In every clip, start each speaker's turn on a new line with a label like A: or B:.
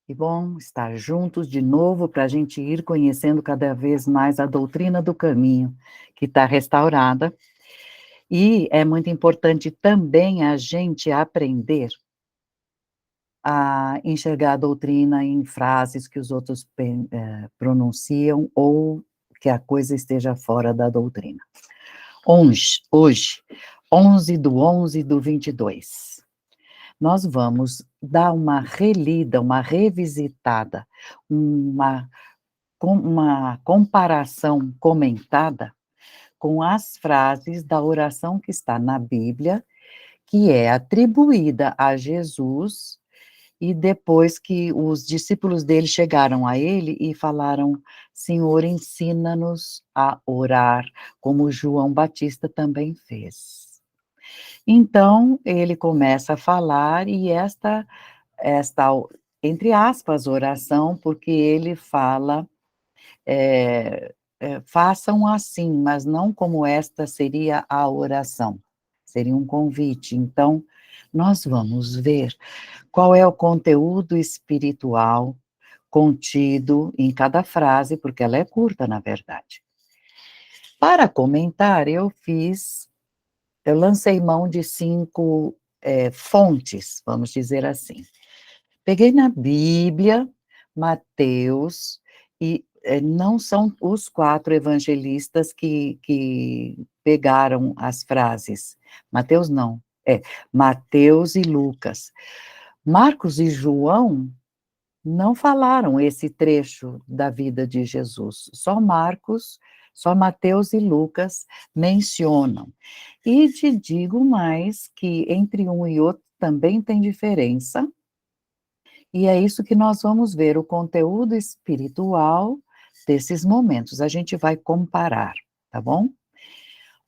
A: Que bom estar juntos de novo para a gente ir conhecendo cada vez mais a doutrina do caminho, que está restaurada. E é muito importante também a gente aprender a enxergar a doutrina em frases que os outros pronunciam ou que a coisa esteja fora da doutrina. Hoje, 11/11/22. Nós vamos dar uma relida, uma revisitada, uma comparação comentada com as frases da oração que está na Bíblia, que é atribuída a Jesus, e depois que os discípulos dele chegaram a ele e falaram: Senhor, ensina-nos a orar, como João Batista também fez. Então, ele começa a falar e esta, entre aspas, oração, porque ele fala, façam assim, mas não como esta seria a oração, seria um convite. Então, nós vamos ver qual é o conteúdo espiritual contido em cada frase, porque ela é curta, na verdade. Para comentar, eu lancei mão de 5 fontes, vamos dizer assim. Peguei na Bíblia, Mateus, e não são os 4 evangelistas que pegaram as frases. Mateus não, Mateus e Lucas. Marcos e João não falaram esse trecho da vida de Jesus, só Marcos, só Mateus e Lucas mencionam. E te digo mais que entre um e outro também tem diferença, e é isso que nós vamos ver, o conteúdo espiritual desses momentos. A gente vai comparar, tá bom?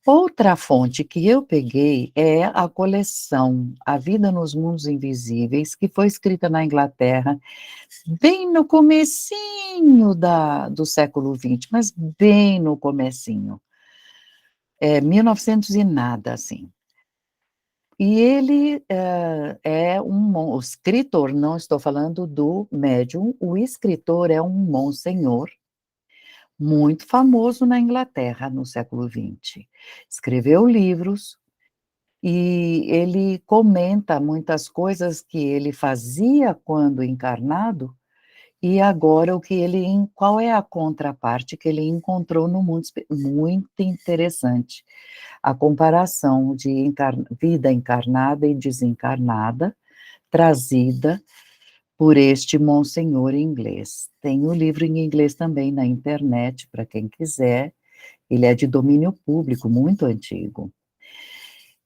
A: Outra fonte que eu peguei é a coleção A Vida nos Mundos Invisíveis, que foi escrita na Inglaterra, bem no comecinho do século XX, mas bem no comecinho, 1900 e nada, assim. E ele o escritor, não estou falando do médium, o escritor é um monsenhor, muito famoso na Inglaterra no século XX. Escreveu livros e ele comenta muitas coisas que ele fazia quando encarnado e agora qual é a contraparte que ele encontrou no mundo muito interessante. A comparação de vida encarnada e desencarnada, trazida por este monsenhor inglês. Tem o livro em inglês também na internet, para quem quiser. Ele é de domínio público, muito antigo.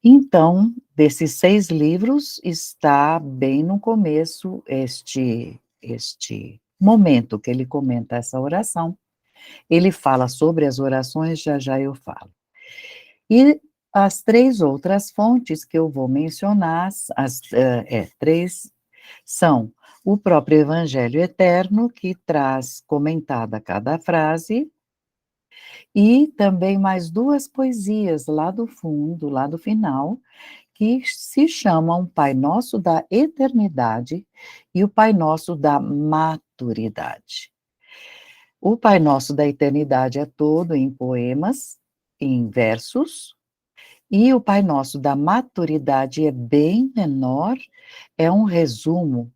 A: Então, desses 6 livros, está bem no começo este momento que ele comenta essa oração. Ele fala sobre as orações, já já eu falo. E as 3 outras fontes que eu vou mencionar, 3, são o próprio Evangelho Eterno, que traz comentada cada frase, e também mais 2 poesias lá do fundo, lá do final, que se chamam Pai Nosso da Eternidade e o Pai Nosso da Maturidade. O Pai Nosso da Eternidade é todo em poemas, em versos, e o Pai Nosso da Maturidade é bem menor, é um resumo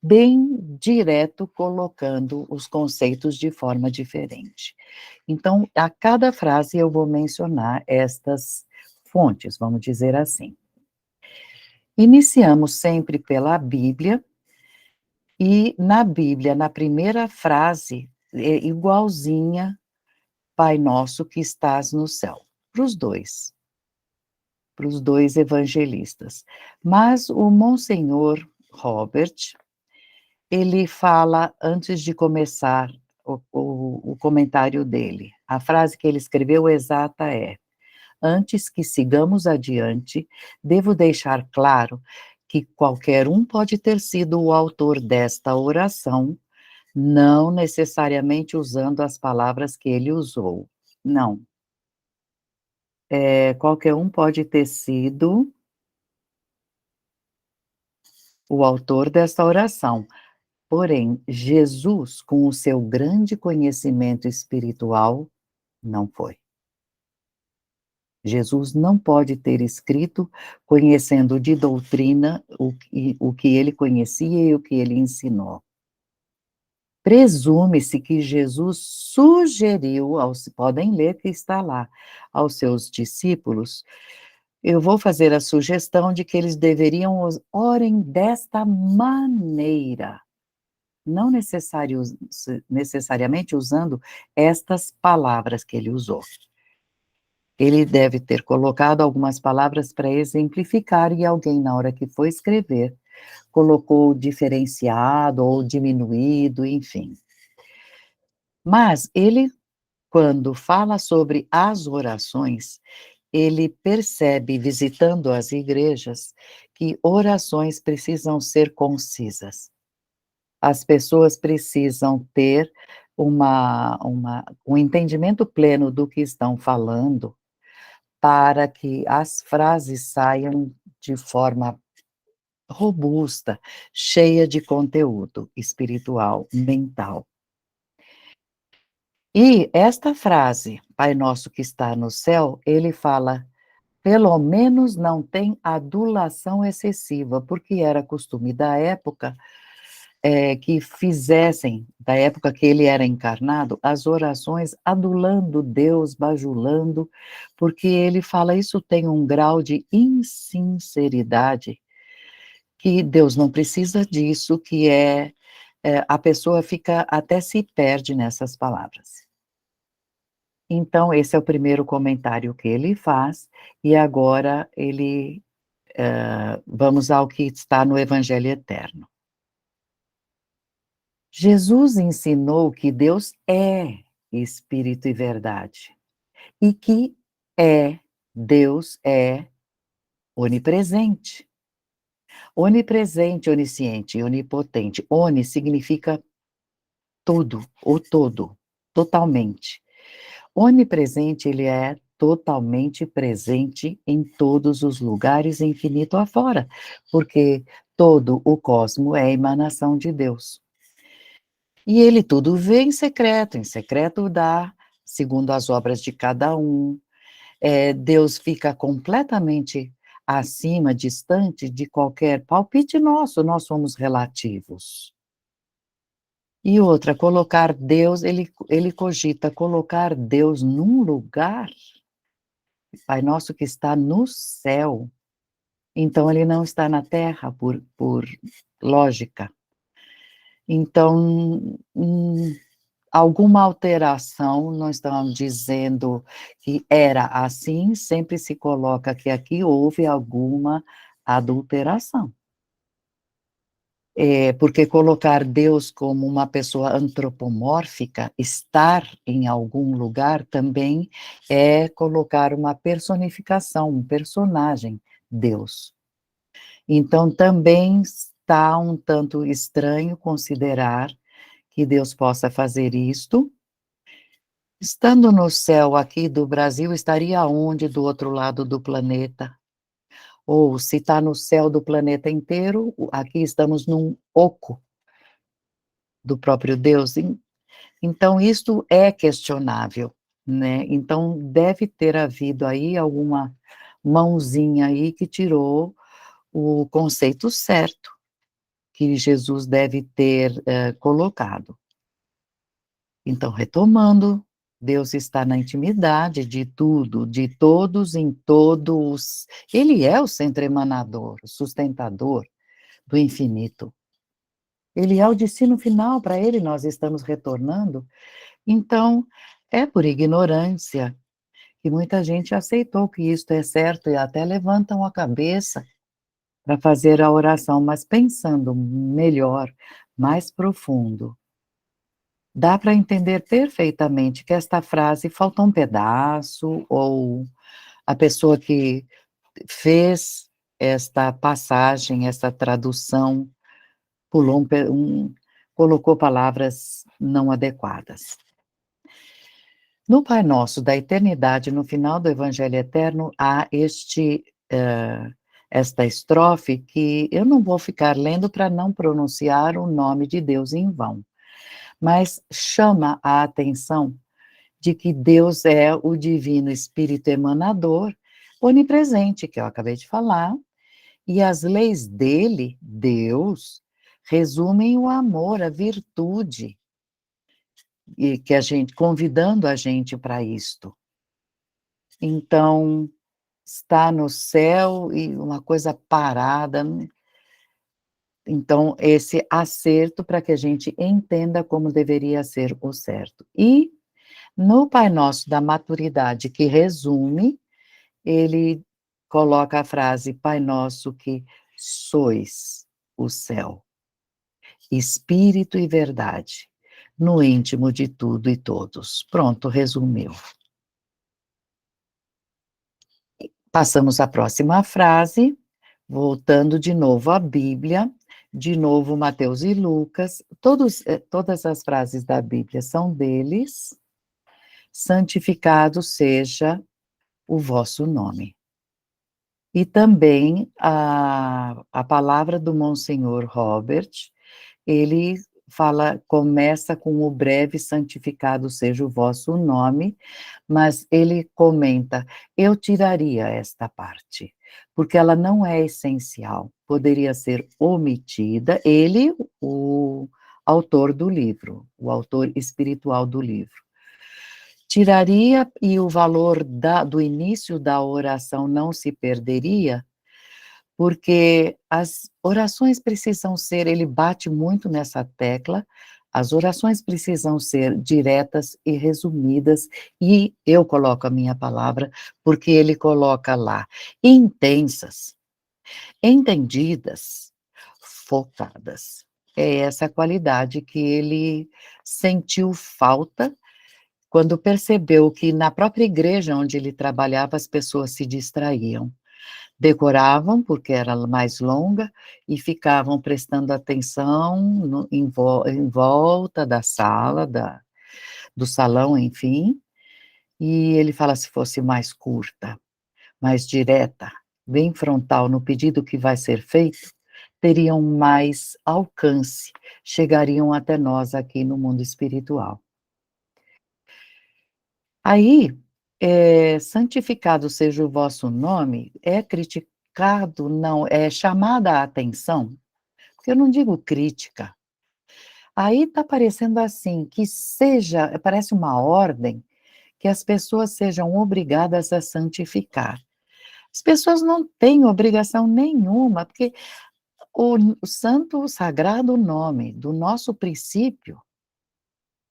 A: bem direto, colocando os conceitos de forma diferente. Então, a cada frase eu vou mencionar estas fontes, vamos dizer assim. Iniciamos sempre pela Bíblia, e na Bíblia, na primeira frase, é igualzinha, Pai Nosso que estás no céu, para os dois evangelistas. Mas o Monsenhor Robert, ele fala, antes de começar o comentário dele, a frase que ele escreveu exata é: antes que sigamos adiante, devo deixar claro que qualquer um pode ter sido o autor desta oração, não necessariamente usando as palavras que ele usou. Não. Qualquer um pode ter sido o autor desta oração, Porém, Jesus, com o seu grande conhecimento espiritual, não foi. Jesus não pode ter escrito conhecendo de doutrina o que ele conhecia e o que ele ensinou. Presume-se que Jesus sugeriu podem ler que está lá, aos seus discípulos, eu vou fazer a sugestão de que eles deveriam orem desta maneira, não necessariamente usando estas palavras que ele usou. Ele deve ter colocado algumas palavras para exemplificar e alguém, na hora que foi escrever, colocou diferenciado ou diminuído, enfim. Mas ele, quando fala sobre as orações, ele percebe, visitando as igrejas, que orações precisam ser concisas. As pessoas precisam ter um entendimento pleno do que estão falando, para que as frases saiam de forma robusta, cheia de conteúdo espiritual, mental. E esta frase, Pai Nosso que está no céu, ele fala, pelo menos não tem adulação excessiva, porque era costume da época, que fizessem, da época que ele era encarnado, as orações adulando Deus, bajulando, porque ele fala, isso tem um grau de insinceridade, que Deus não precisa disso, que a pessoa fica, até se perde nessas palavras. Então, esse é o primeiro comentário que ele faz, e agora vamos ao que está no Evangelho Eterno. Jesus ensinou que Deus é Espírito e verdade, e que Deus é onipresente. Onipresente, onisciente e onipotente. Oni significa tudo, o todo, totalmente. Onipresente, ele é totalmente presente em todos os lugares, infinito afora, porque todo o cosmo é emanação de Deus. E ele tudo vê em secreto dá, segundo as obras de cada um. Deus fica completamente acima, distante de qualquer palpite nosso, nós somos relativos. E outra, colocar Deus, ele cogita colocar Deus num lugar, Pai Nosso que está no céu, então ele não está na terra por lógica. Então, alguma alteração, não estamos dizendo que era assim, sempre se coloca que aqui houve alguma adulteração. Porque colocar Deus como uma pessoa antropomórfica, estar em algum lugar, também é colocar uma personificação, um personagem, Deus. Então, também está um tanto estranho considerar que Deus possa fazer isto. Estando no céu aqui do Brasil, estaria onde do outro lado do planeta? Ou se está no céu do planeta inteiro, aqui estamos num oco do próprio Deus. Então, isto é questionável, né? Então, deve ter havido aí alguma mãozinha aí que tirou o conceito certo, que Jesus deve ter colocado. Então, retomando, Deus está na intimidade de tudo, de todos, em todos. Ele é o centro emanador, o sustentador do infinito. Ele é o destino final, para ele nós estamos retornando. Então, é por ignorância que muita gente aceitou que isto é certo e até levantam a cabeça para fazer a oração, mas pensando melhor, mais profundo, dá para entender perfeitamente que esta frase falta um pedaço, ou a pessoa que fez esta passagem, esta tradução, pulou colocou palavras não adequadas. No Pai Nosso da Eternidade, no final do Evangelho Eterno, há esta estrofe, que eu não vou ficar lendo para não pronunciar o nome de Deus em vão, mas chama a atenção de que Deus é o divino espírito emanador, onipresente, que eu acabei de falar, e as leis dele, Deus, resumem o amor, a virtude, e que a gente, convidando a gente para isto. Então, está no céu e uma coisa parada. Então, esse acerto para que a gente entenda como deveria ser o certo. E no Pai Nosso da maturidade, que resume, ele coloca a frase: Pai Nosso que sois o céu, espírito e verdade, no íntimo de tudo e todos. Pronto, resumiu. Passamos à próxima frase, voltando de novo à Bíblia, de novo Mateus e Lucas, todas as frases da Bíblia são deles. Santificado seja o vosso nome. E também a palavra do Monsenhor Robert, ele fala, começa com o breve santificado seja o vosso nome, mas ele comenta, eu tiraria esta parte, porque ela não é essencial, poderia ser omitida, ele, o autor do livro, o autor espiritual do livro. Tiraria e o valor do início da oração não se perderia, porque as orações precisam ser, ele bate muito nessa tecla, as orações precisam ser diretas e resumidas, e eu coloco a minha palavra, porque ele coloca lá, intensas, entendidas, focadas. É essa qualidade que ele sentiu falta quando percebeu que na própria igreja onde ele trabalhava as pessoas se distraíam. Decoravam, porque era mais longa, e ficavam prestando atenção em volta da sala, do salão, enfim, e ele fala, se fosse mais curta, mais direta, bem frontal no pedido que vai ser feito, teriam mais alcance, chegariam até nós aqui no mundo espiritual. Aí, santificado seja o vosso nome, é criticado, não, é chamada a atenção, porque eu não digo crítica. Aí está parecendo assim, que seja, parece uma ordem, que as pessoas sejam obrigadas a santificar. As pessoas não têm obrigação nenhuma, porque o santo, o sagrado nome do nosso princípio,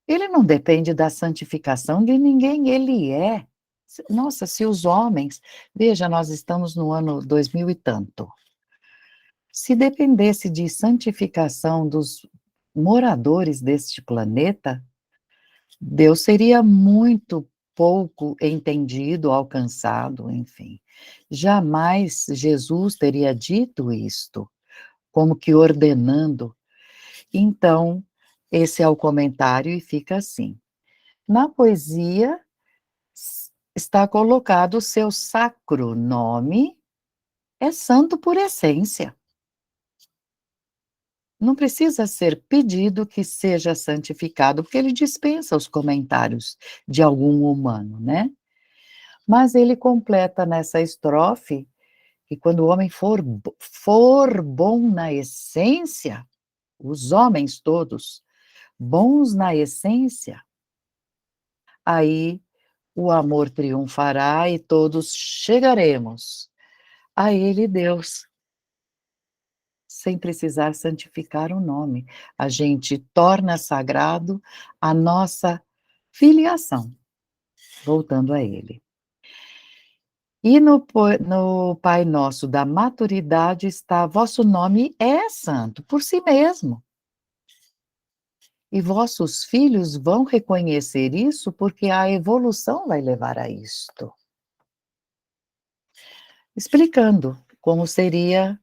A: ele não depende da santificação de ninguém, ele é. Nossa, se os homens, veja, nós estamos no ano 2000 e tanto. Se dependesse de santificação dos moradores deste planeta, Deus seria muito pouco entendido, alcançado, enfim. Jamais Jesus teria dito isto, como que ordenando. Então, esse é o comentário e fica assim. Na poesia, está colocado o seu sacro nome, é santo por essência. Não precisa ser pedido que seja santificado, porque ele dispensa os comentários de algum humano, né? Mas ele completa nessa estrofe que quando o homem for bom na essência, os homens todos, bons na essência, aí o amor triunfará e todos chegaremos a ele, Deus, sem precisar santificar o nome. A gente torna sagrado a nossa filiação, voltando a ele. E no Pai Nosso da maturidade está, vosso nome é santo, por si mesmo. E vossos filhos vão reconhecer isso, porque a evolução vai levar a isto. Explicando como seria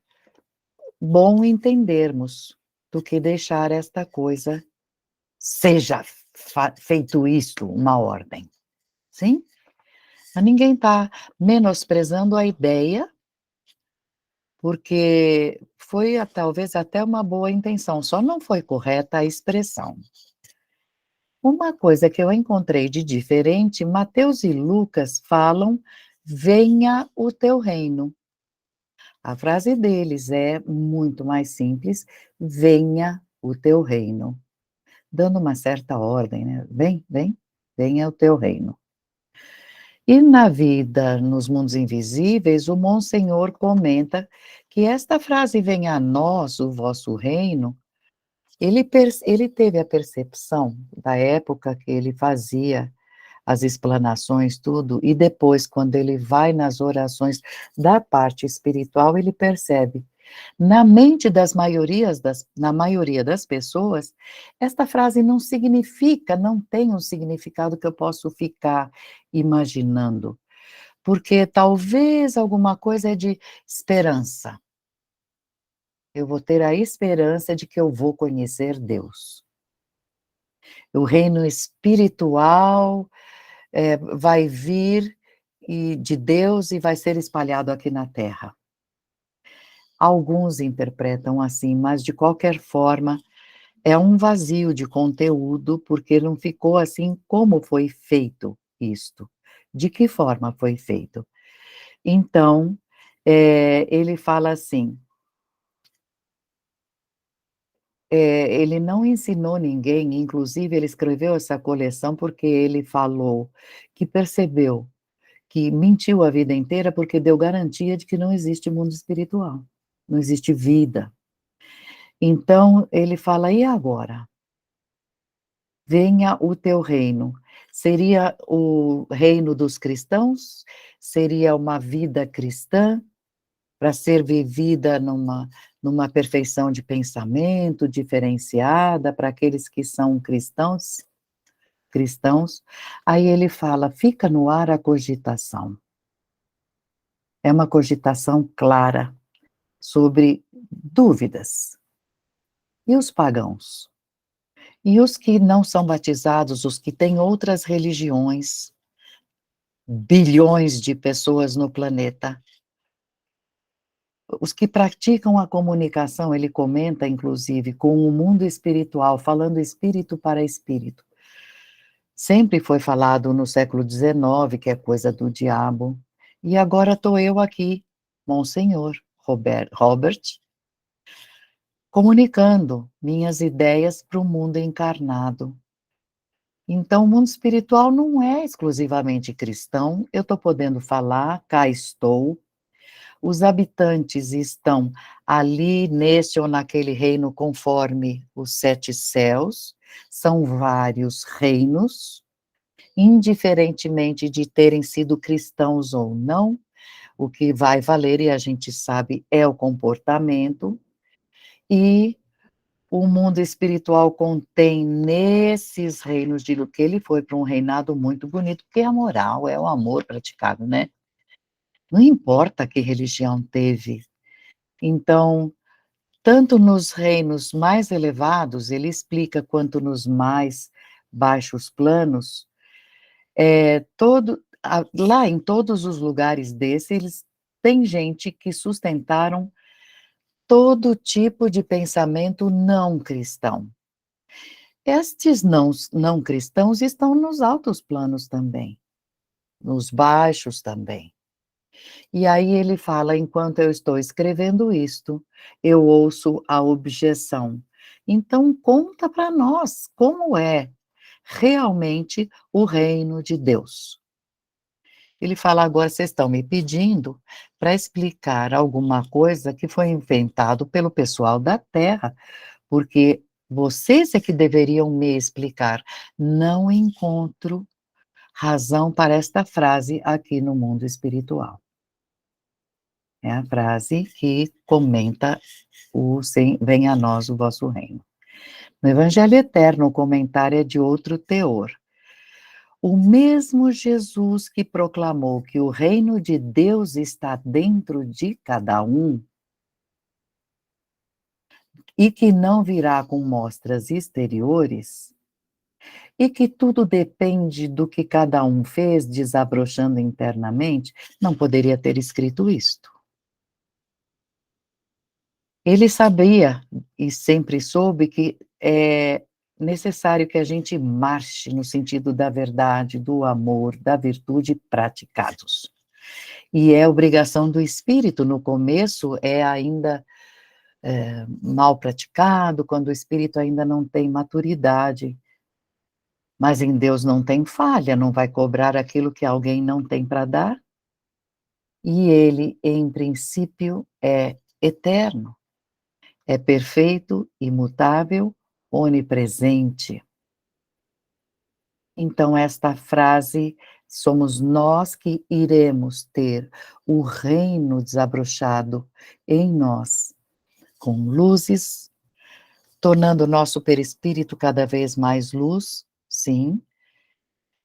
A: bom entendermos do que deixar esta coisa, seja feito isto, uma ordem, sim? Mas ninguém está menosprezando a ideia porque foi talvez até uma boa intenção, só não foi correta a expressão. Uma coisa que eu encontrei de diferente, Mateus e Lucas falam: "Venha o teu reino". A frase deles é muito mais simples: "Venha o teu reino", dando uma certa ordem, né, "Vem, venha o teu reino". E na vida, nos mundos invisíveis, o Monsenhor comenta que esta frase "venha a nós o vosso reino", ele teve a percepção da época que ele fazia as explanações, tudo, e depois quando ele vai nas orações da parte espiritual, ele percebe, na mente na maioria das pessoas, esta frase não tem um significado que eu posso ficar imaginando, porque talvez alguma coisa é de esperança. Eu vou ter a esperança de que eu vou conhecer Deus. O reino espiritual, vai vir de Deus e vai ser espalhado aqui na Terra. Alguns interpretam assim, mas de qualquer forma, é um vazio de conteúdo, porque não ficou assim como foi feito isto. De que forma foi feito? Então, ele fala assim, ele não ensinou ninguém, inclusive ele escreveu essa coleção porque ele falou que percebeu que mentiu a vida inteira, porque deu garantia de que não existe mundo espiritual, não existe vida. Então ele fala: "E agora? Venha o teu reino". Seria o reino dos cristãos? Seria uma vida cristã, para ser vivida numa perfeição de pensamento diferenciada para aqueles que são cristãos? Aí ele fala: "Fica no ar a cogitação". É uma cogitação clara sobre dúvidas. E os pagãos? E os que não são batizados, os que têm outras religiões, bilhões de pessoas no planeta, os que praticam a comunicação, ele comenta inclusive com o mundo espiritual, falando espírito para espírito. Sempre foi falado no século XIX que é coisa do diabo, e agora estou eu aqui, Monsenhor Robert, comunicando minhas ideias para o mundo encarnado. Então, o mundo espiritual não é exclusivamente cristão, eu estou podendo falar, cá estou, os habitantes estão ali, neste ou naquele reino, conforme os 7 céus, são vários reinos, indiferentemente de terem sido cristãos ou não, o que vai valer, e a gente sabe, é o comportamento, e o mundo espiritual contém nesses reinos de luz, que ele foi para um reinado muito bonito, porque é a moral, é o amor praticado, né. Não importa que religião teve. Então, tanto nos reinos mais elevados, ele explica, quanto nos mais baixos planos, lá em todos os lugares desses, tem gente que sustentaram todo tipo de pensamento não cristão. Estes não cristãos estão nos altos planos também, nos baixos também. E aí ele fala: "Enquanto eu estou escrevendo isto, eu ouço a objeção. Então conta para nós como é realmente o reino de Deus". Ele fala: "Agora vocês estão me pedindo para explicar alguma coisa que foi inventado pelo pessoal da Terra, porque vocês é que deveriam me explicar. Não encontro razão para esta frase aqui no mundo espiritual". É a frase que comenta o sem "venha a nós o vosso reino". No Evangelho Eterno, o comentário é de outro teor. O mesmo Jesus que proclamou que o reino de Deus está dentro de cada um, e que não virá com mostras exteriores, e que tudo depende do que cada um fez, desabrochando internamente, não poderia ter escrito isto. Ele sabia e sempre soube que é necessário que a gente marche no sentido da verdade, do amor, da virtude praticados. E é obrigação do espírito, no começo é ainda, mal praticado, quando o espírito ainda não tem maturidade, mas em Deus não tem falha, não vai cobrar aquilo que alguém não tem para dar, e ele, em princípio, é eterno. É perfeito, imutável, onipresente. Então, esta frase, somos nós que iremos ter o reino desabrochado em nós, com luzes, tornando o nosso perispírito cada vez mais luz, sim,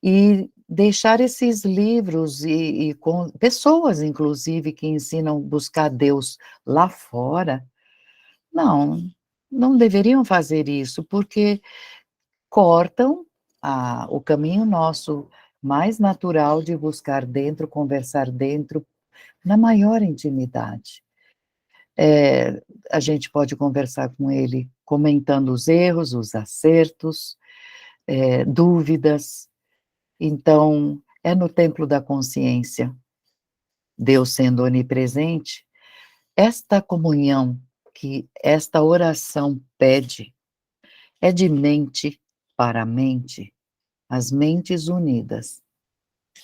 A: e deixar esses livros e com pessoas, inclusive, que ensinam buscar Deus lá fora, não, não deveriam fazer isso, porque cortam o caminho nosso mais natural de buscar dentro, conversar dentro, na maior intimidade. A gente pode conversar com ele comentando os erros, os acertos, dúvidas. Então, é no templo da consciência, Deus sendo onipresente, esta comunhão que esta oração pede é de mente para mente, as mentes unidas.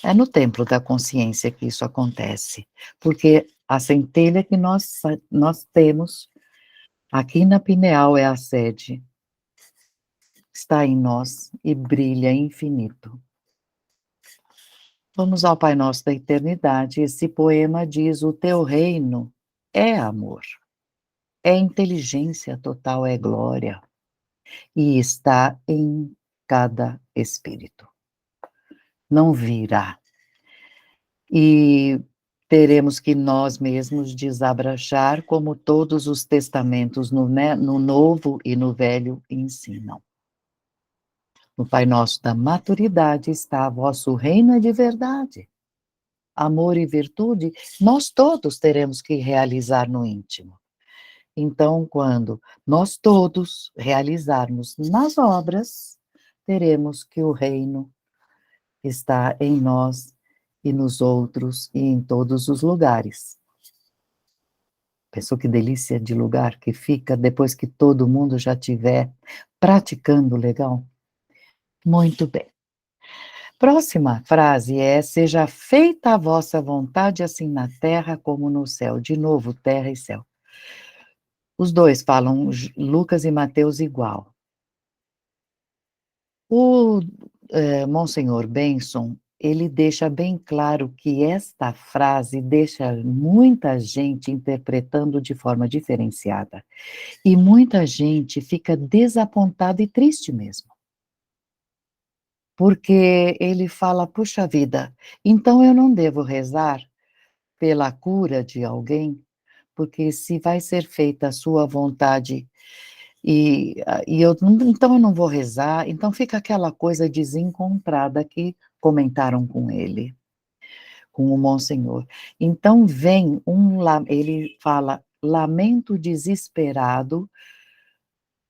A: É no templo da consciência que isso acontece, porque a centelha que nós temos aqui na pineal é a sede, está em nós e brilha infinito. Vamos ao Pai Nosso da Eternidade. Esse poema diz: o teu reino é amor, é inteligência total, é glória, e está em cada espírito. Não virá. E teremos que nós mesmos desabrochar, como todos os testamentos no Novo e no Velho ensinam. No Pai Nosso da maturidade está: vosso reino é de verdade. Amor e virtude, nós todos teremos que realizar no íntimo. Então, quando nós todos realizarmos nas obras, teremos que o reino está em nós e nos outros e em todos os lugares. Pensou que delícia de lugar que fica depois que todo mundo já estiver praticando legal? Muito bem. Próxima frase é: seja feita a vossa vontade, assim na terra como no céu. De novo, terra e céu. Os dois falam, Lucas e Mateus, igual. O Monsenhor Benson, ele deixa bem claro que esta frase deixa muita gente interpretando de forma diferenciada. E muita gente fica desapontada e triste mesmo. Porque ele fala: puxa vida, então eu não devo rezar pela cura de alguém? Porque se vai ser feita a sua vontade então eu não vou rezar, então fica aquela coisa desencontrada que comentaram com ele, com o Monsenhor. Então vem ele fala: lamento desesperado,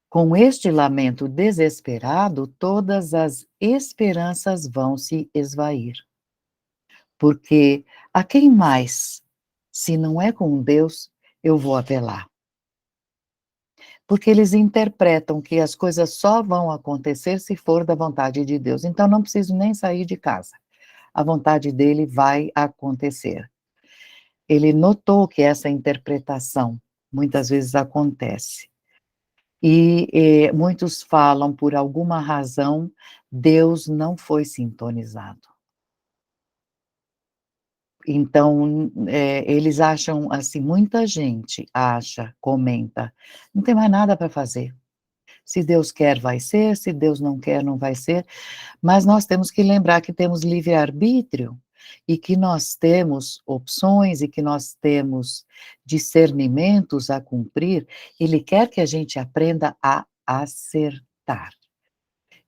A: com este lamento desesperado, todas as esperanças vão se esvair. Porque a quem mais, se não é com Deus, eu vou apelar? Porque eles interpretam que as coisas só vão acontecer se for da vontade de Deus. Então não preciso nem sair de casa. A vontade dele vai acontecer. Ele notou que essa interpretação muitas vezes acontece. E muitos falam, por alguma razão, Deus não foi sintonizado. Então, eles acham assim, muita gente acha, comenta, não tem mais nada para fazer. Se Deus quer, vai ser, se Deus não quer, não vai ser, mas nós temos que lembrar que temos livre-arbítrio, e que nós temos opções, e que nós temos discernimentos a cumprir. Ele quer que a gente aprenda a acertar.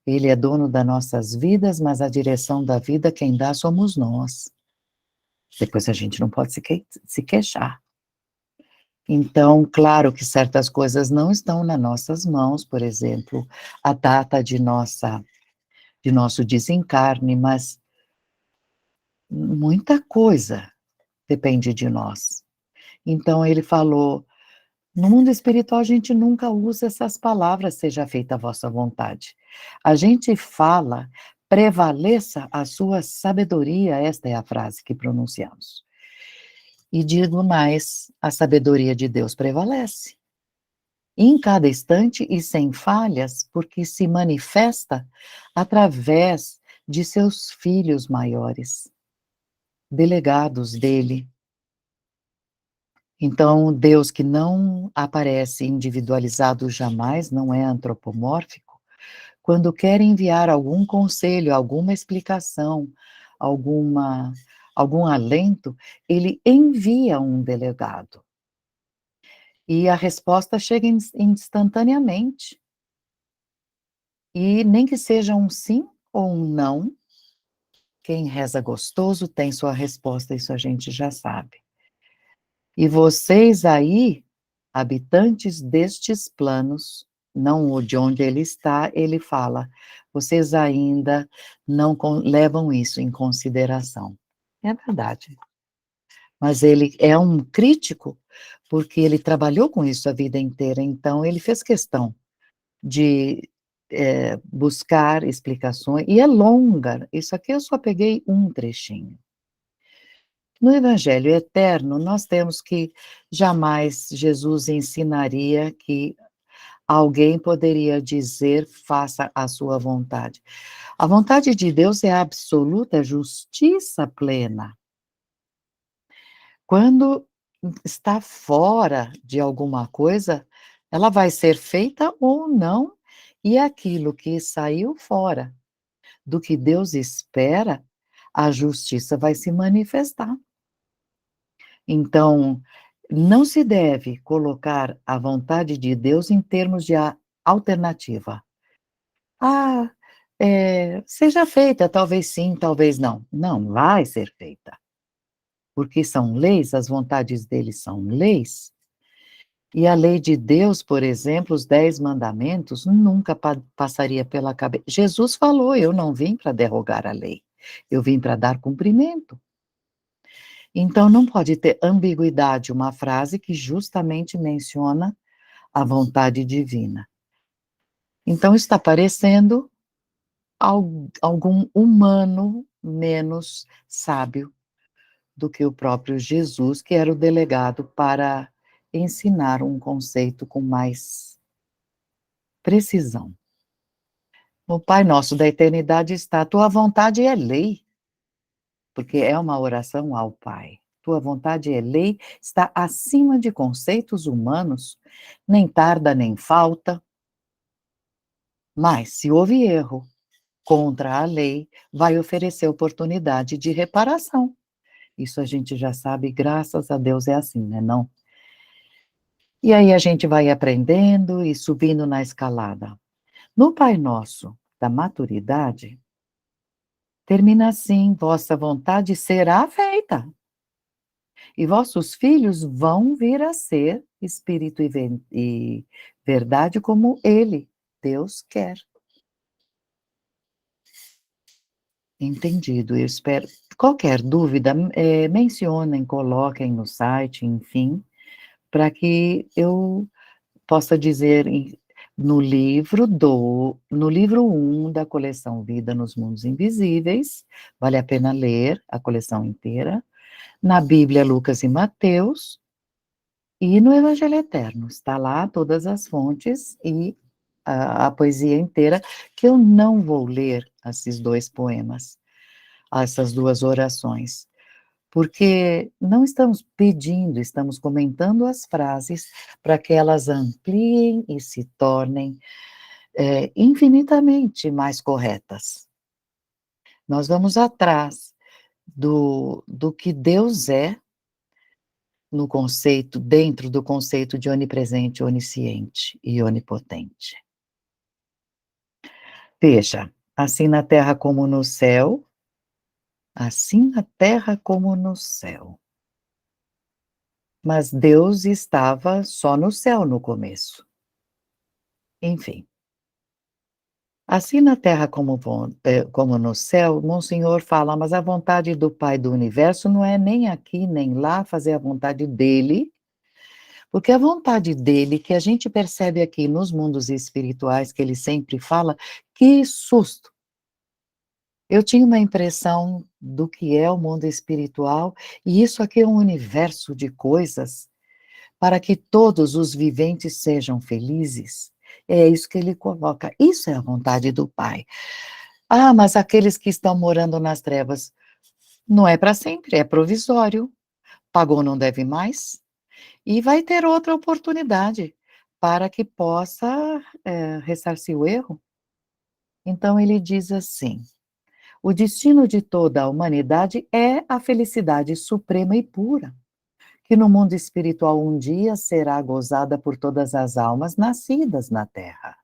A: Ele é dono das nossas vidas, mas a direção da vida quem dá somos nós. Depois a gente não pode se queixar. Então, claro que certas coisas não estão nas nossas mãos, por exemplo, a data de nosso desencarne, mas muita coisa depende de nós. Então ele falou: "No mundo espiritual a gente nunca usa essas palavras, seja feita a vossa vontade. A gente fala, prevaleça a sua sabedoria", esta é a frase que pronunciamos. E digo mais, a sabedoria de Deus prevalece. Em cada instante e sem falhas, porque se manifesta através de seus filhos maiores, delegados dele. Então, Deus que não aparece individualizado jamais, não é antropomórfico, quando quer enviar algum conselho, alguma explicação, alguma algum alento, ele envia um delegado. E a resposta chega instantaneamente. E nem que seja um sim ou um não, quem reza gostoso tem sua resposta, isso a gente já sabe. E vocês aí, habitantes destes planos, não o de onde ele está, ele fala, vocês ainda não levam isso em consideração. É verdade. Mas ele é um crítico, porque ele trabalhou com isso a vida inteira, então ele fez questão de, buscar explicações, e é longa, isso aqui eu só peguei um trechinho. No Evangelho eterno, nós temos que jamais Jesus ensinaria que alguém poderia dizer: "Faça a sua vontade". A vontade de Deus é a absoluta justiça plena. Quando está fora de alguma coisa, ela vai ser feita ou não, e aquilo que saiu fora do que Deus espera, a justiça vai se manifestar. Então, não se deve colocar a vontade de Deus em termos de alternativa. "Ah, seja feita, talvez sim, talvez não". Não, vai ser feita, porque são leis, as vontades dele são leis. E a lei de Deus, por exemplo, os 10 mandamentos, nunca passaria pela cabeça. Jesus falou: "Eu não vim para derrogar a lei, eu vim para dar cumprimento". Então não pode ter ambiguidade uma frase que justamente menciona a vontade divina. Então está parecendo algum humano menos sábio do que o próprio Jesus, que era o delegado para ensinar um conceito com mais precisão. No Pai Nosso da eternidade está: "Tua vontade é lei", porque é uma oração ao Pai. "Tua vontade é lei, está acima de conceitos humanos, nem tarda nem falta". Mas se houve erro contra a lei, vai oferecer oportunidade de reparação. Isso a gente já sabe, graças a Deus é assim, né, não? E aí a gente vai aprendendo e subindo na escalada. No Pai Nosso da maturidade, termina assim: "Vossa vontade será feita, e vossos filhos vão vir a ser espírito e verdade como ele, Deus, quer". Entendido, eu espero. Qualquer dúvida, mencionem, coloquem no site, enfim, para que eu possa dizer no livro 1 da coleção Vida nos Mundos Invisíveis, vale a pena ler a coleção inteira, na Bíblia, Lucas e Mateus, e no Evangelho Eterno, está lá todas as fontes e a poesia inteira, que eu não vou ler esses 2 poemas, essas 2 orações, porque não estamos pedindo, estamos comentando as frases para que elas ampliem e se tornem, infinitamente mais corretas. Nós vamos atrás do que Deus é, no conceito dentro do conceito de onipresente, onisciente e onipotente. Veja, assim na terra como no céu, assim na terra como no céu. Mas Deus estava só no céu no começo. Enfim. Assim na terra como no céu, Monsenhor fala: "Mas a vontade do Pai do universo não é nem aqui nem lá fazer a vontade dele, porque a vontade dele, que a gente percebe aqui nos mundos espirituais que ele sempre fala, que susto! Eu tinha uma impressão do que é o mundo espiritual, e isso aqui é um universo de coisas para que todos os viventes sejam felizes". É isso que ele coloca, isso é a vontade do Pai. "Ah, mas aqueles que estão morando nas trevas", não é para sempre, é provisório, pagou não deve mais, e vai ter outra oportunidade para que possa, ressarcir o erro. Então ele diz assim: "O destino de toda a humanidade é a felicidade suprema e pura, que no mundo espiritual um dia será gozada por todas as almas nascidas na terra.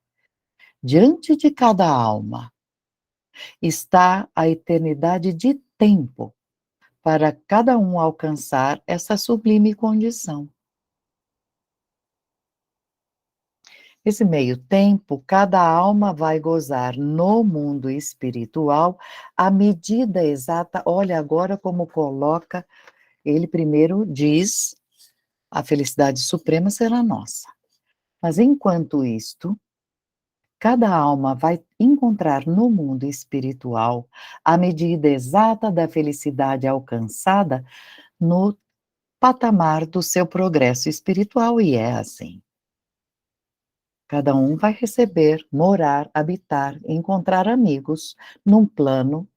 A: Diante de cada alma está a eternidade de tempo para cada um alcançar essa sublime condição. Esse meio tempo, cada alma vai gozar no mundo espiritual a medida exata. Olha agora como coloca, ele primeiro diz: "A felicidade suprema será nossa". Mas enquanto isto, cada alma vai encontrar no mundo espiritual a medida exata da felicidade alcançada no patamar do seu progresso espiritual, e é assim. Cada um vai receber, morar, habitar, encontrar amigos num plano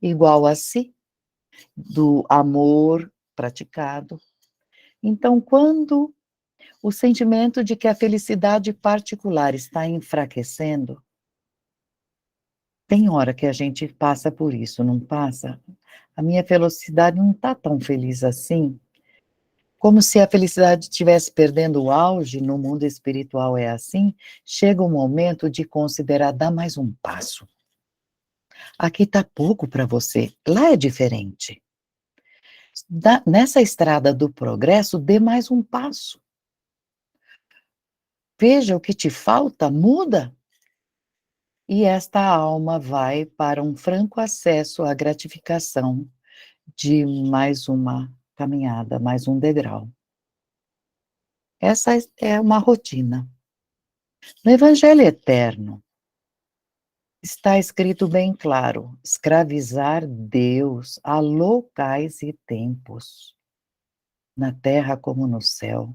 A: igual a si, do amor praticado. Então, quando o sentimento de que a felicidade particular está enfraquecendo, tem hora que a gente passa por isso, não passa? A minha felicidade não está tão feliz assim. Como se a felicidade estivesse perdendo o auge, no mundo espiritual é assim, chega o momento de considerar dar mais um passo. Aqui está pouco para você, lá é diferente. Nessa estrada do progresso, dê mais um passo. Veja o que te falta, muda. E esta alma vai para um franco acesso à gratificação de mais uma caminhada, mais um degrau. Essa é uma rotina. No Evangelho Eterno, está escrito bem claro: escravizar Deus a locais e tempos, na terra como no céu.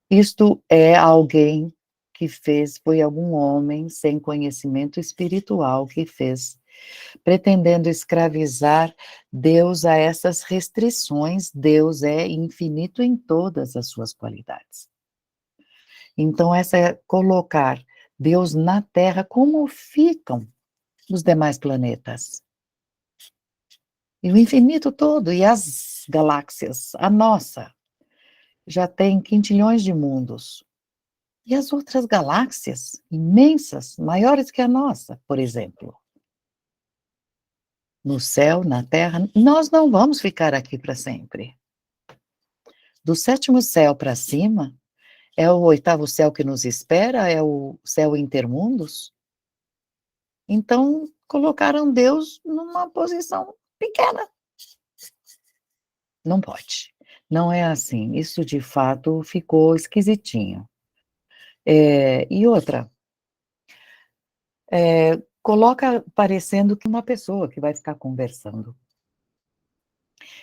A: Isto é alguém que fez, foi algum homem sem conhecimento espiritual que fez, pretendendo escravizar Deus a essas restrições. Deus é infinito em todas as suas qualidades. Então essa é colocar Deus na Terra, como ficam os demais planetas. E o infinito todo, e as galáxias, a nossa, já tem quintilhões de mundos. E as outras galáxias, imensas, maiores que a nossa, por exemplo. No céu, na Terra, nós não vamos ficar aqui para sempre. Do sétimo céu para cima, é o oitavo céu que nos espera, é o céu intermundos. Então, colocaram Deus numa posição pequena. Não pode. Não é assim. Isso de fato ficou esquisitinho. E outra, coloca parecendo que uma pessoa que vai ficar conversando,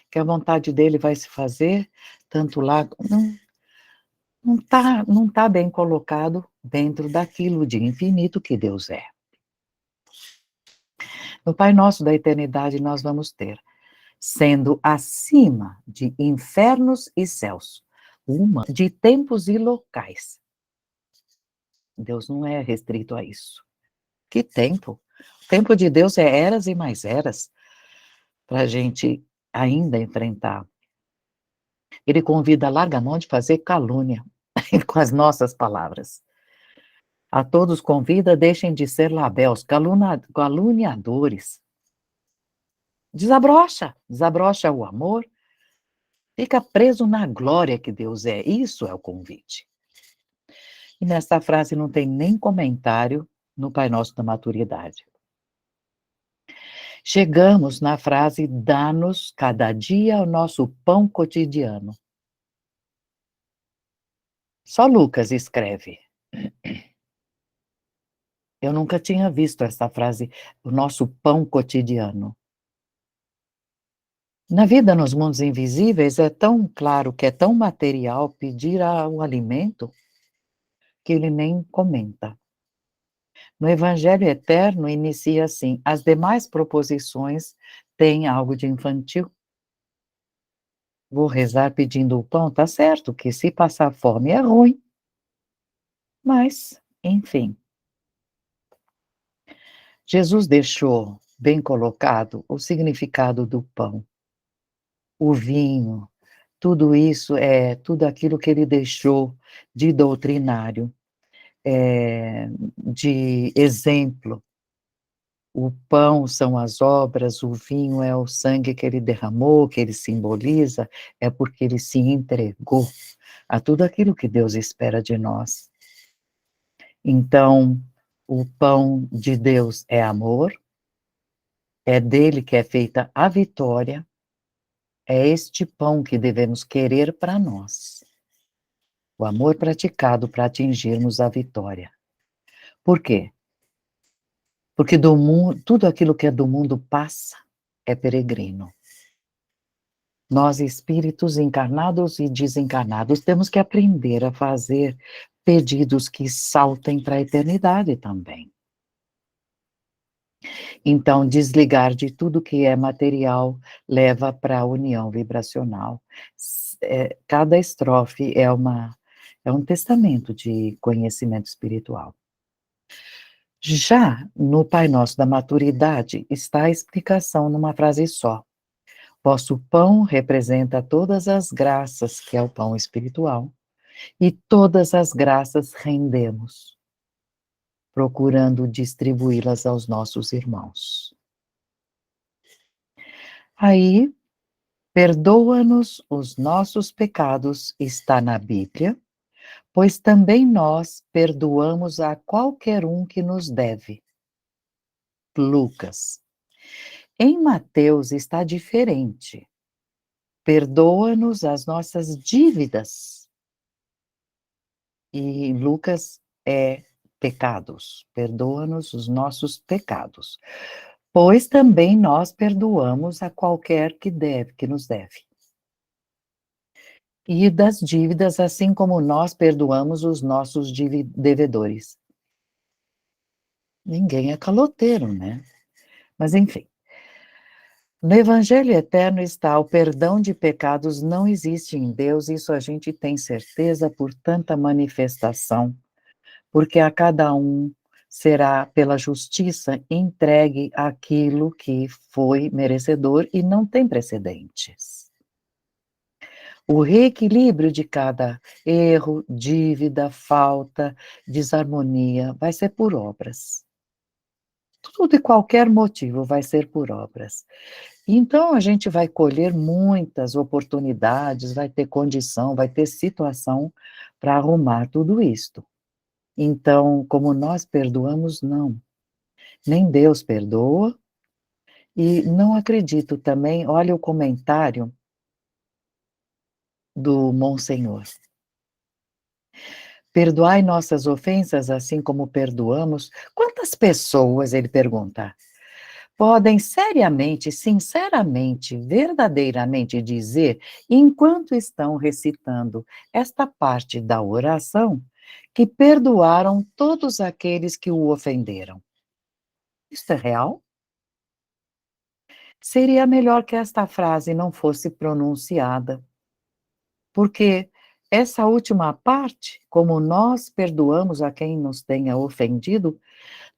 A: que a vontade dele vai se fazer, tanto lá, não tá bem colocado dentro daquilo de infinito que Deus é. No Pai Nosso da eternidade nós vamos ter, sendo acima de infernos e céus, uma de tempos e locais. Deus não é restrito a isso. Que tempo? O tempo de Deus é eras e mais eras, para a gente ainda enfrentar. Ele convida a larga mão de fazer calúnia, com as nossas palavras. A todos convida, deixem de ser labéus, caluniadores. Desabrocha o amor, Fica preso na glória que Deus é. Isso é o convite. E nessa frase não tem nem comentário no Pai Nosso da Maturidade. Chegamos na frase: "Dá-nos cada dia o nosso pão cotidiano". Só Lucas escreve. Eu nunca tinha visto essa frase, o nosso pão cotidiano. Na vida nos mundos invisíveis é tão claro que é tão material pedir o alimento que ele nem comenta. No Evangelho eterno inicia assim: as demais proposições têm algo de infantil. Vou rezar pedindo o pão, tá certo que se passar fome é ruim, mas, enfim. Jesus deixou bem colocado o significado do pão, o vinho, tudo isso é tudo aquilo que ele deixou de doutrinário, de exemplo. O pão são as obras, o vinho é o sangue que ele derramou, que ele simboliza, é porque ele se entregou a tudo aquilo que Deus espera de nós. Então, o pão de Deus é amor, é dele que é feita a vitória, é este pão que devemos querer para nós. O amor praticado para atingirmos a vitória. Por quê? Porque do mundo, tudo aquilo que é do mundo passa, é peregrino. Nós, espíritos encarnados e desencarnados, temos que aprender a fazer pedidos que saltem para a eternidade também. Então, desligar de tudo que é material leva para a união vibracional. Cada estrofe é um testamento de conhecimento espiritual. Já no Pai Nosso da Maturidade está a explicação numa frase só. Vosso pão representa todas as graças, que é o pão espiritual, e todas as graças rendemos, procurando distribuí-las aos nossos irmãos. Aí, perdoa-nos os nossos pecados, está na Bíblia, pois também nós perdoamos a qualquer um que nos deve. Lucas. Em Mateus está diferente. Perdoa-nos as nossas dívidas. E Lucas é pecados. Perdoa-nos os nossos pecados. Pois também nós perdoamos a qualquer que nos deve. E das dívidas, assim como nós perdoamos os nossos devedores. Ninguém é caloteiro, né? Mas enfim. No Evangelho eterno está: o perdão de pecados não existe em Deus, isso a gente tem certeza por tanta manifestação, porque a cada um será pela justiça entregue aquilo que foi merecedor e não tem precedentes. O reequilíbrio de cada erro, dívida, falta, desarmonia vai ser por obras. Tudo e qualquer motivo vai ser por obras. Então, a gente vai colher muitas oportunidades, vai ter condição, vai ter situação para arrumar tudo isto. Então, como nós perdoamos, não. Nem Deus perdoa, e não acredito também, olha o comentário do Monsenhor. Perdoai nossas ofensas, assim como perdoamos. Quantas pessoas, ele pergunta, podem seriamente, sinceramente, verdadeiramente dizer, enquanto estão recitando esta parte da oração, que perdoaram todos aqueles que o ofenderam? Isso é real? Seria melhor que esta frase não fosse pronunciada, porque essa última parte, como nós perdoamos a quem nos tenha ofendido,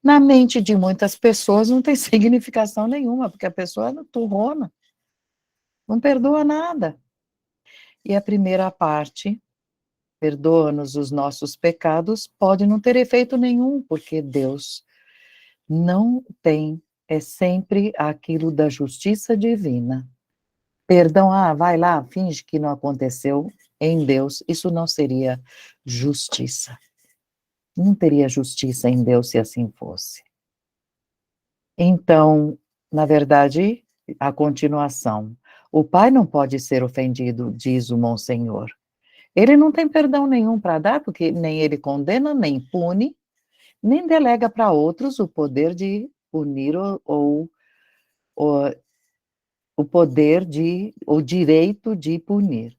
A: na mente de muitas pessoas não tem significação nenhuma, porque a pessoa é turrona, não perdoa nada. E a primeira parte, perdoa-nos os nossos pecados, pode não ter efeito nenhum, porque Deus não tem, é sempre aquilo da justiça divina. Perdão, vai lá, finge que não aconteceu em Deus, isso não seria justiça. Não teria justiça em Deus se assim fosse. Então, na verdade, a continuação. O pai não pode ser ofendido, diz o Monsenhor. Ele não tem perdão nenhum para dar, porque nem ele condena, nem pune, nem delega para outros o poder de punir ou o poder de, o direito de punir.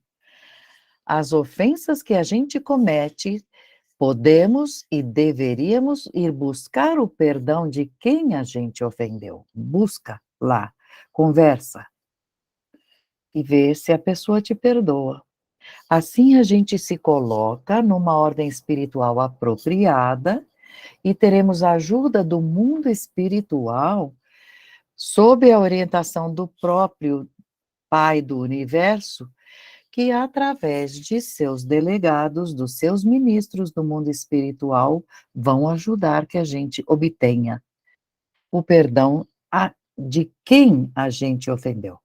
A: As ofensas que a gente comete, podemos e deveríamos ir buscar o perdão de quem a gente ofendeu. Busca lá, conversa e vê se a pessoa te perdoa. Assim a gente se coloca numa ordem espiritual apropriada e teremos a ajuda do mundo espiritual sob a orientação do próprio Pai do Universo, que através de seus delegados, dos seus ministros do mundo espiritual, vão ajudar que a gente obtenha o perdão de quem a gente ofendeu.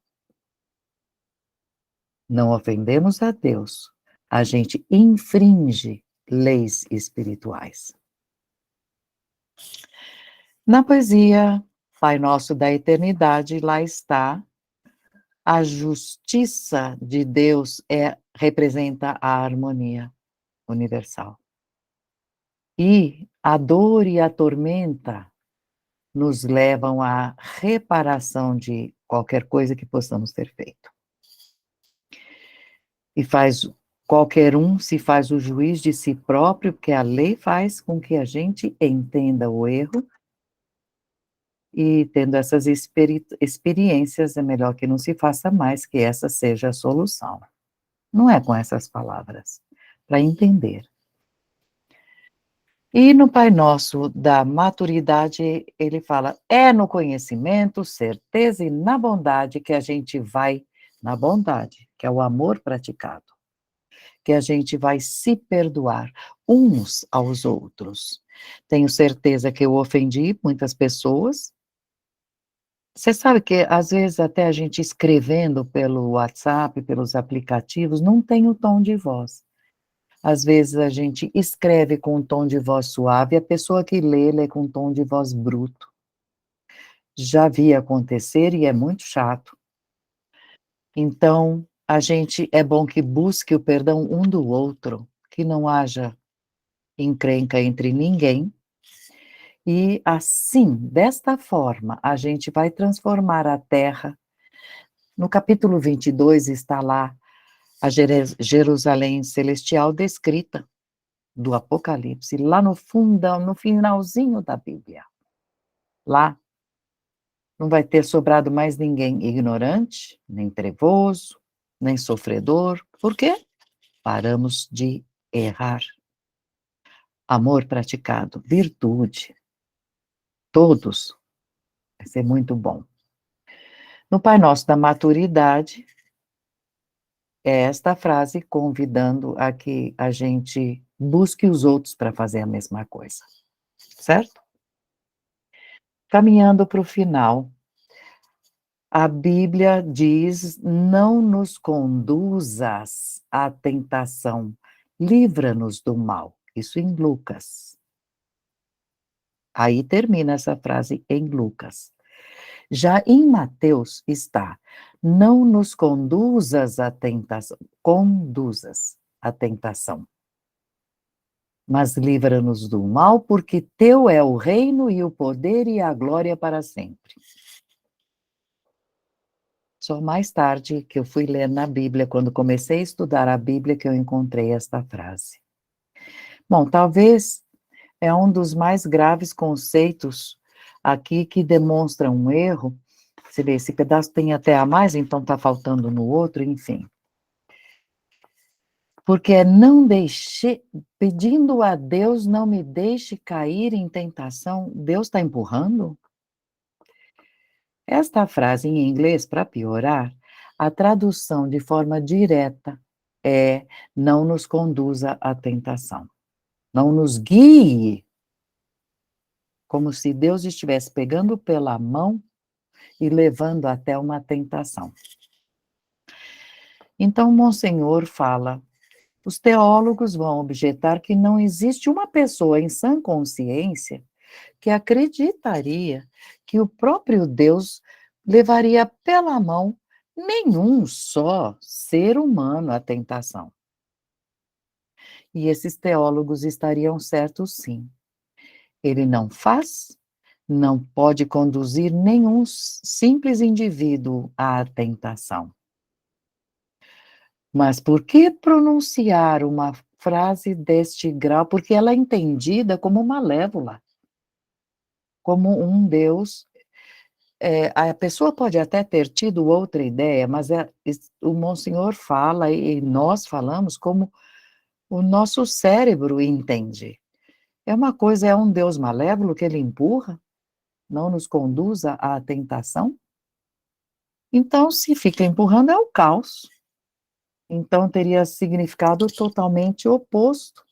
A: Não ofendemos a Deus, a gente infringe leis espirituais. Na poesia Pai Nosso da Eternidade, lá está a justiça de Deus representa a harmonia universal. E a dor e a tormenta nos levam à reparação de qualquer coisa que possamos ter feito. E qualquer um se faz o juiz de si próprio, porque a lei faz com que a gente entenda o erro, e tendo essas experiências, é melhor que não se faça mais, que essa seja a solução. Não é com essas palavras, para entender. E no Pai Nosso da maturidade, ele fala, é no conhecimento, certeza e na bondade que a gente vai, na bondade, que é o amor praticado, que a gente vai se perdoar uns aos outros. Tenho certeza que eu ofendi muitas pessoas. Você sabe que, às vezes, até a gente escrevendo pelo WhatsApp, pelos aplicativos, não tem o tom de voz. Às vezes a gente escreve com um tom de voz suave, e a pessoa que lê com um tom de voz bruto. Já vi acontecer e é muito chato. Então, é bom que busque o perdão um do outro, que não haja encrenca entre ninguém, e assim, desta forma, a gente vai transformar a Terra. No capítulo 22 está lá a Jerusalém Celestial descrita do Apocalipse, lá no fundão, no finalzinho da Bíblia. Lá não vai ter sobrado mais ninguém ignorante, nem trevoso, nem sofredor. Por quê? Paramos de errar. Amor praticado, virtude, todos, vai ser muito bom. No Pai Nosso da Maturidade, é esta frase convidando a que a gente busque os outros para fazer a mesma coisa, certo? Caminhando para o final, a Bíblia diz, não nos conduzas à tentação, livra-nos do mal. Isso em Lucas. Aí termina essa frase em Lucas. Já em Mateus está, não nos conduzas à tentação, conduzas à tentação, mas livra-nos do mal, porque teu é o reino e o poder e a glória para sempre. Só mais tarde que eu fui ler na Bíblia, quando comecei a estudar a Bíblia, que eu encontrei esta frase. Bom, talvez é um dos mais graves conceitos aqui que demonstra um erro. Você vê, esse pedaço tem até a mais, então está faltando no outro, enfim. Porque é não deixe, pedindo a Deus, não me deixe cair em tentação, Deus está empurrando? Esta frase em inglês, para piorar, a tradução de forma direta é não nos conduza à tentação. Não nos guie, como se Deus estivesse pegando pela mão e levando até uma tentação. Então, Monsenhor fala: os teólogos vão objetar que não existe uma pessoa em sã consciência que acreditaria que o próprio Deus levaria pela mão nenhum só ser humano à tentação. E esses teólogos estariam certos, sim. Ele não faz, não pode conduzir nenhum simples indivíduo à tentação. Mas por que pronunciar uma frase deste grau? Porque ela é entendida como malévola, como um Deus. A pessoa pode até ter tido outra ideia, mas o Monsenhor fala e nós falamos como o nosso cérebro entende. É uma coisa, é um Deus malévolo que ele empurra, não nos conduza à tentação. Então, se fica empurrando, é o caos. Então, teria significado totalmente oposto.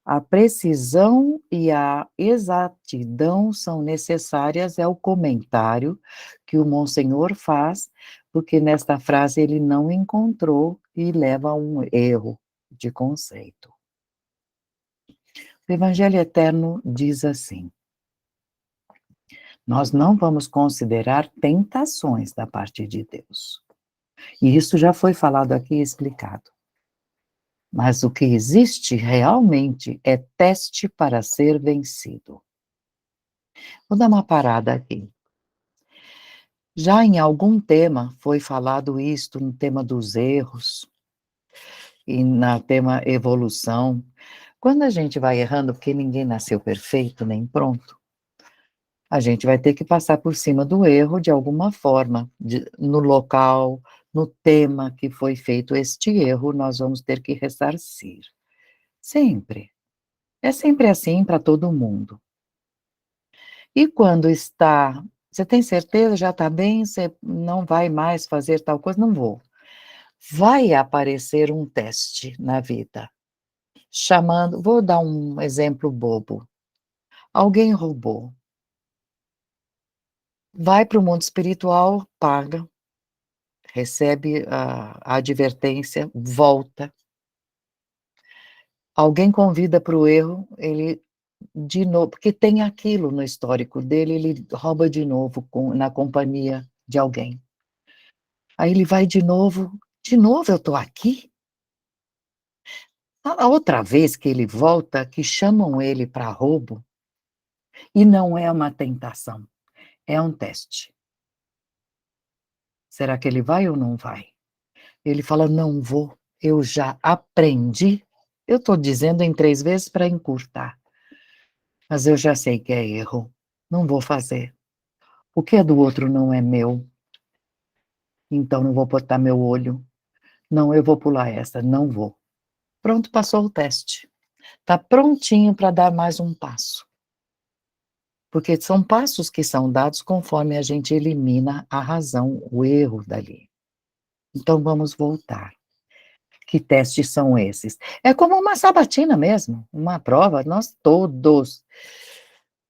A: A precisão e a exatidão são necessárias, é o comentário que o Monsenhor faz, porque nesta frase ele não encontrou e leva a um erro de conceito. O Evangelho Eterno diz assim: nós não vamos considerar tentações da parte de Deus. E isso já foi falado aqui e explicado. Mas o que existe realmente é teste para ser vencido. Vou dar uma parada aqui. Já em algum tema foi falado isto, no tema dos erros e na tema evolução. Quando a gente vai errando, porque ninguém nasceu perfeito nem pronto, a gente vai ter que passar por cima do erro de alguma forma, no local, no tema que foi feito este erro, nós vamos ter que ressarcir. Sempre. É sempre assim para todo mundo. E quando está, você tem certeza, já está bem, você não vai mais fazer tal coisa? Não vou. Vai aparecer um teste na vida, chamando, vou dar um exemplo bobo. Alguém roubou. Vai para o mundo espiritual, paga, recebe a advertência, volta. Alguém convida para o erro, ele de novo, porque tem aquilo no histórico dele, ele rouba de novo na companhia de alguém. Aí ele vai de novo eu estou aqui? A outra vez que ele volta, que chamam ele para roubo, e não é uma tentação, é um teste. Será que ele vai ou não vai? Ele fala: não vou, eu já aprendi. Eu estou dizendo em 3 vezes para encurtar, mas eu já sei que é erro, não vou fazer. O que é do outro não é meu, então não vou botar meu olho. Não, eu vou pular essa, não vou. Pronto, passou o teste. Está prontinho para dar mais um passo. Porque são passos que são dados conforme a gente elimina a razão, o erro dali. Então vamos voltar. Que testes são esses? É como uma sabatina mesmo, uma prova, nós todos.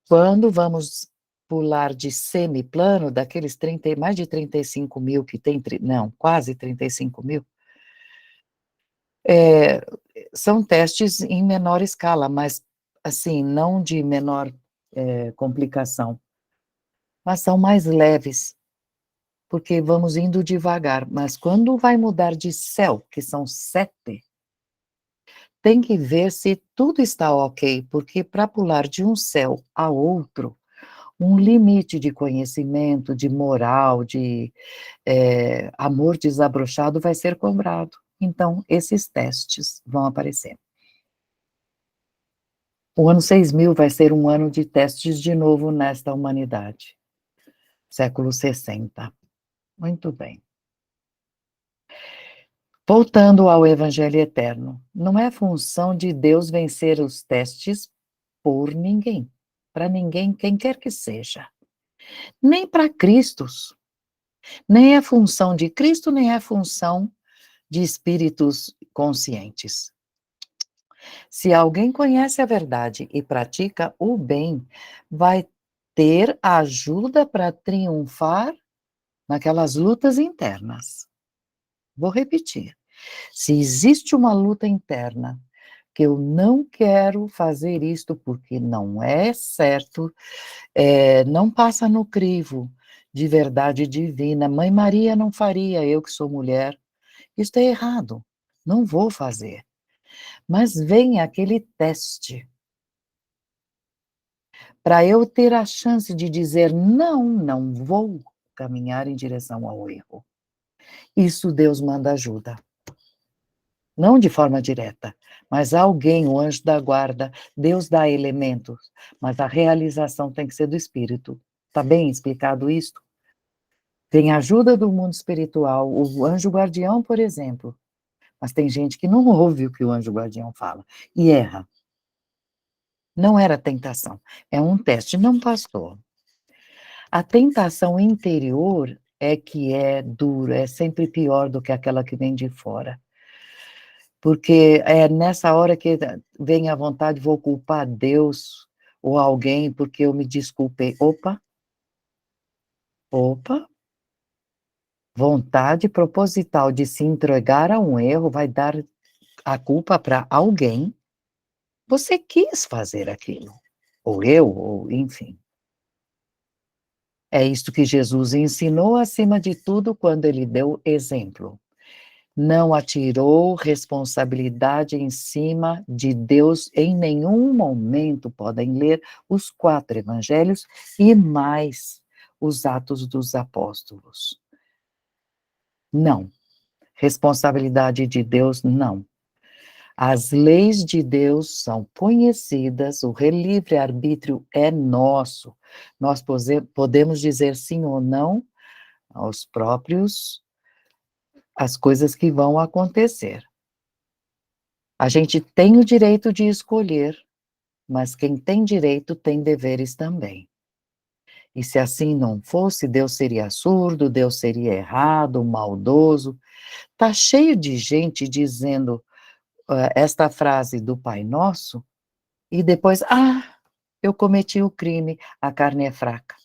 A: Quando vamos pular de semiplano, daqueles mais de 35 mil que tem, não, quase 35 mil, é, são testes em menor escala, mas assim, não de menor complicação, mas são mais leves, porque vamos indo devagar, mas quando vai mudar de céu, que são 7, tem que ver se tudo está ok, porque para pular de um céu a outro, um limite de conhecimento, de moral, de amor desabrochado vai ser cobrado. Então, esses testes vão aparecer. O ano 6000 vai ser um ano de testes de novo nesta humanidade. Século 60. Muito bem. Voltando ao Evangelho Eterno, não é função de Deus vencer os testes por ninguém, para ninguém, quem quer que seja, nem para Cristos, nem é função de Cristo, nem é função de espíritos conscientes. Se alguém conhece a verdade e pratica o bem, vai ter ajuda para triunfar naquelas lutas internas. Vou repetir. Se existe uma luta interna, que eu não quero fazer isto porque não é certo, não passa no crivo de verdade divina. Mãe Maria não faria, eu que sou mulher. Isso é errado, não vou fazer. Mas vem aquele teste, para eu ter a chance de dizer: "Não, não vou caminhar em direção ao erro". Isso Deus manda ajuda. Não de forma direta, mas alguém, o anjo da guarda, Deus dá elementos, mas a realização tem que ser do espírito. Está bem explicado isso? Tem ajuda do mundo espiritual, o anjo guardião, por exemplo, mas tem gente que não ouve o que o anjo guardião fala e erra. Não era tentação, é um teste, não passou. A tentação interior é que é dura, é sempre pior do que aquela que vem de fora. Porque é nessa hora que vem a vontade, vou culpar Deus ou alguém porque eu me desculpei. Opa, opa, vontade proposital de se entregar a um erro vai dar a culpa para alguém. Você quis fazer aquilo, ou eu, ou enfim. É isto que Jesus ensinou acima de tudo quando ele deu exemplo. Não atirou responsabilidade em cima de Deus em nenhum momento. Podem ler os 4 evangelhos e mais os Atos dos Apóstolos. Não. Responsabilidade de Deus, não. As leis de Deus são conhecidas, o livre-arbítrio é nosso. Nós podemos dizer sim ou não aos próprios, às coisas que vão acontecer. A gente tem o direito de escolher, mas quem tem direito tem deveres também. E se assim não fosse, Deus seria surdo, Deus seria errado, maldoso. Tá cheio de gente dizendo esta frase do Pai Nosso e depois, eu cometi o crime, a carne é fraca.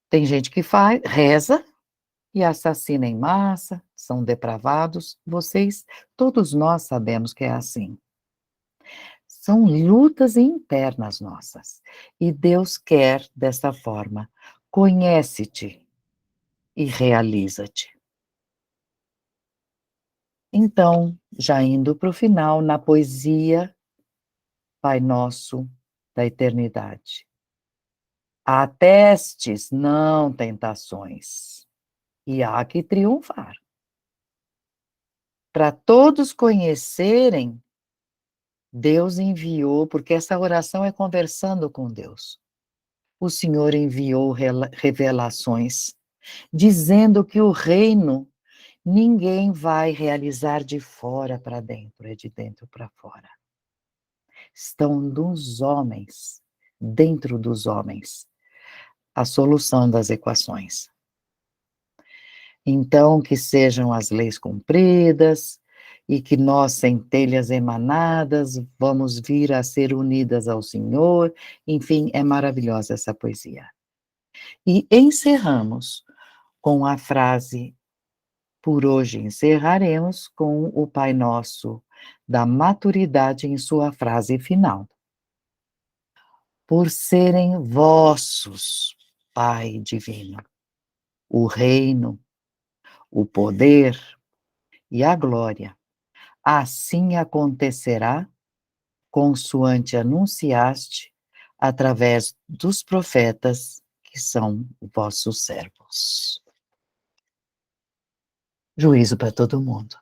A: Tem gente que faz, reza e assassina em massa, são depravados. Todos nós sabemos que é assim. São lutas internas nossas. E Deus quer dessa forma. Conhece-te e realiza-te. Então, já indo para o final, na poesia Pai Nosso da Eternidade. Há testes, não tentações, e há que triunfar. Para todos conhecerem, Deus enviou, porque essa oração é conversando com Deus. O Senhor enviou revelações, dizendo que o reino ninguém vai realizar de fora para dentro, é de dentro para fora. Estão nos homens, dentro dos homens, a solução das equações. Então, que sejam as leis cumpridas e que nós, centelhas emanadas, vamos vir a ser unidas ao Senhor. Enfim, é maravilhosa essa poesia. E encerramos com a frase, por hoje encerraremos com o Pai Nosso da maturidade em sua frase final. Por serem vossos, Pai Divino, o reino, o poder e a glória, assim acontecerá, consoante anunciaste, através dos profetas que são vossos servos. Juízo para todo mundo.